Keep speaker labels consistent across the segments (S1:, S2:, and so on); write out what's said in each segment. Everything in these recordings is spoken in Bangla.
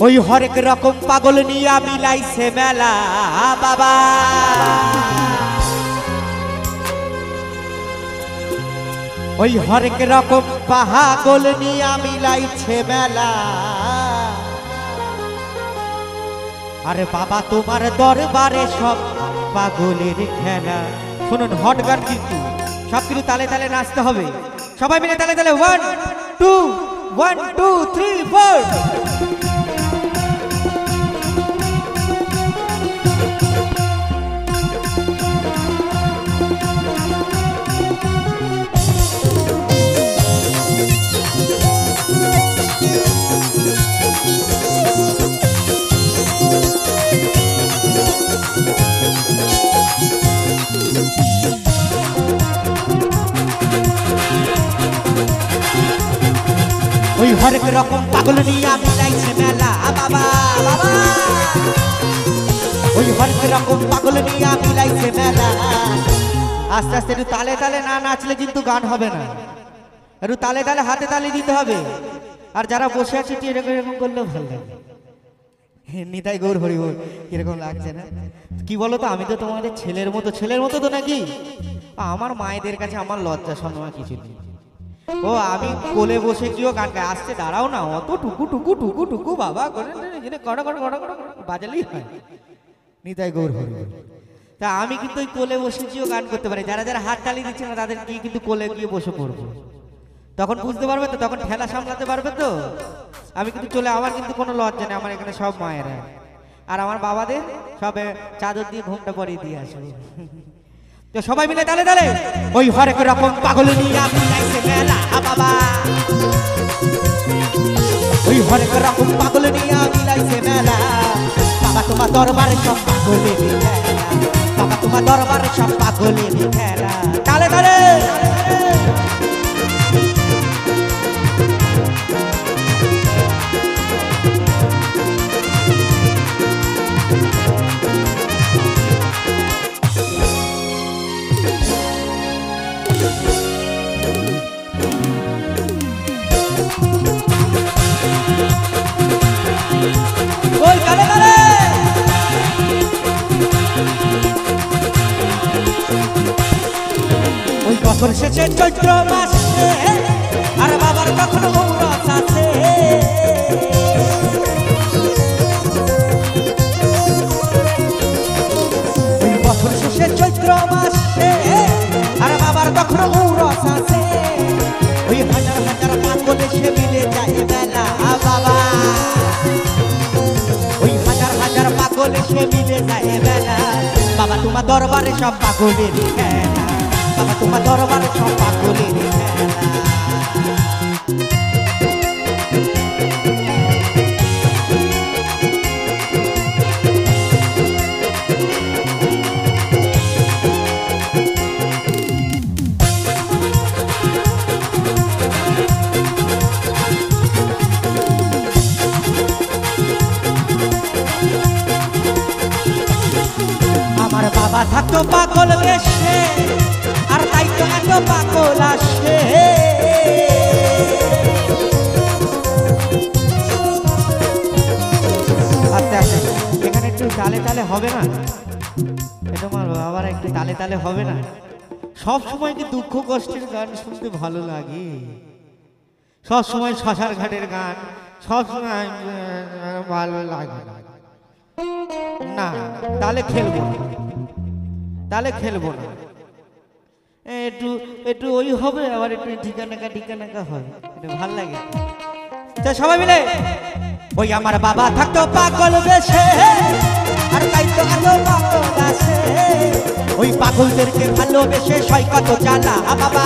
S1: ওই হরেক রকম পাগল নিয়া মিলাইছে মেলা বাবা। ওই হরেক রকম পাগল নিয়া মিলাইছে মেলা। আরে বাবা তোমার দরবারে সব পাগলের খেলা। শুনুন হট গান কিন্তু সব কিছু তালে তালে নাচতে হবে, সবাই মিলে তালে তালে 1 2 1 2 3 4। ওই হরেক রকম পাগল নিয়া মিলাইছে মেলা বাবা বাবা। ওই হরেক রকম পাগল নিয়া মিলাইছে মেলা। আস্তে আস্তে একটু তালে তালে না নাচলে কিন্তু গান হবে না, একটু তালে তালে হাতে তালি দিতে হবে। আর যারা বসে আছে এরকম এরকম করলেও ভালো লাগে। নিতাই গৌর হরি বল। কিরকম লাগছে না কি বলো তো? আমি তো তোমাদের ছেলের মতো তো নাকি? আমার মায়েদের কাছে আমার লজ্জা সম্মান কিছু নেই। ও আমি কোলে বসে গিয়েও গান গাই। আসতে দাঁড়াও না, অত টুকু টুকু টুকু টুকু বাবা করে বাজালেই হয়। নিতাই গৌর হরি বল। তা আমি কিন্তু ওই কোলে বসে গিয়েও গান করতে পারি। যারা যারা হাত তালি দিচ্ছে না তাদের গিয়ে কিন্তু কোলে গিয়ে বসে পড়বো, তখন বুঝতে পারবে তো, তখন ঠেলা সামলাতে পারবে তো। আমি কিন্তু চলে, আমার কিন্তু কোনো লজ্জা নেই। আমার এখানে সব মায়েরা আর আমার বাবাদের সব চাদর দিয়ে ঘুমটা পরিয়ে দিয়ে আসবে। তো সবাই মিলে তালে তালে ওই হরেক রকম পাগল নিয়া মিলাইছে মেলা বাবা। ওই হরেক রকম পাগল নিয়া মিলাইছে মেলা। বাবা তোমার দরবারে সব পাগলের খেলা। বাবা তোমার দরবারে সব পাগলের খেলা। তালে তালে বছর শেষে চৈত্র মাসে আর বাবার কখনো ঔরস আছে। ওই বছর শেষে চৈত্র মাসে আর বাবার কখনো ঔরস আছে। ওই হাজার হাজার পাগল এসে মিলে যায় মেলা বাবা। ওই হাজার হাজার পাগল এসে মিলে যায় মেলা। বাবা তোমার দরবারে সব পাগলের খেলা। বাবা তোমার দরবারে সব পাগলের খেলা। আমার বাবা থাকতো পাগল বেশে আর তাই তো এত পাগল আসে। আচ্ছা এখানে একটু তালে তালে হবে না? তোমার বাবার একটু তালে তালে হবে না? সব সময় কি দুঃখ কষ্টের গান শুনতে ভালো লাগে? সব সময় শ্মশান ঘাটের গান সব সময় ভালো লাগে না? তাহলে খেলবো না, তাহলে খেলবো না। একটু একটু ওই হবে, আবার একটু ঠিকানাকা হবে, এটা ভাল লাগে। তা সবাই মিলে ওই আমার বাবা থাকতো পাগল বেশে আর তাই তো এত পাগল আসে। ওই পাগলদেরকে ভালোবেসে সয় কত জ্বালা বাবা।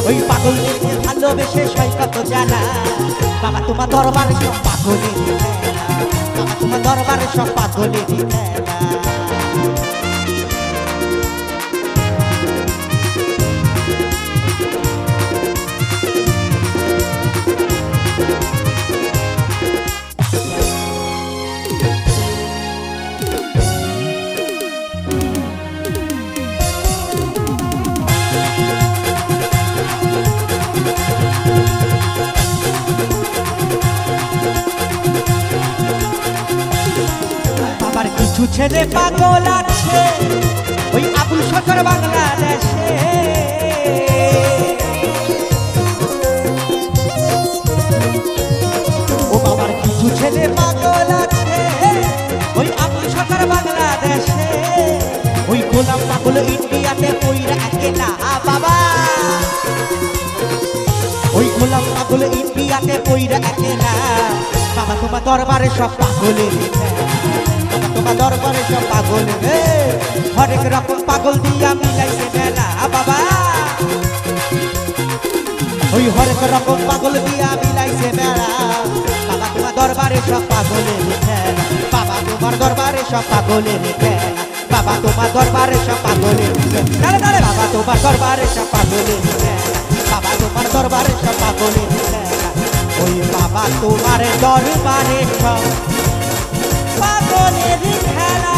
S1: ওই পাগলদেরকে ভালোবেসে সয় কত জ্বালা। বাবা তোমার দরবারে সব পাগলের খেলা। বাবা তোমার দরবারে সব পাগলের খেলা। ছেলে পাগল আছে ওই আবুল সরকার বাংলাদেশে। ও বাবার কিছু ছেলে পাগল আছে ওই আবুল সরকার বাংলাদেশে। ওই গোলাম পাগল ইন্ডিয়াতে ওইরা একেলা বাবা। ওই গোলাম পাগল ইন্ডিয়াতে ওইরা একেলা বাবা। তোমার দরবারে সব পাগলের বাবা, তোমার দরবারে সব পাগলের হরেক রকম পাগল দিয়া মিলাইছে মেলা বাবা। ওই হরেক রকম পাগল দিয়া মিলাইছে মেলা বাবা। তোমার দরবারে সব পাগলের খেলা বাবা। তোমার দরবারে সব পাগলের খেলা বাবা। তোমার দরবারে সব পাগলের খেলা বাবা। তোমার দরবারে সব পাগলের খেলা বাবা। তোমার দরবারে সব পাগলের খেলা। ওই বাবা তোমার দরবারে সব পাগলের খেলা।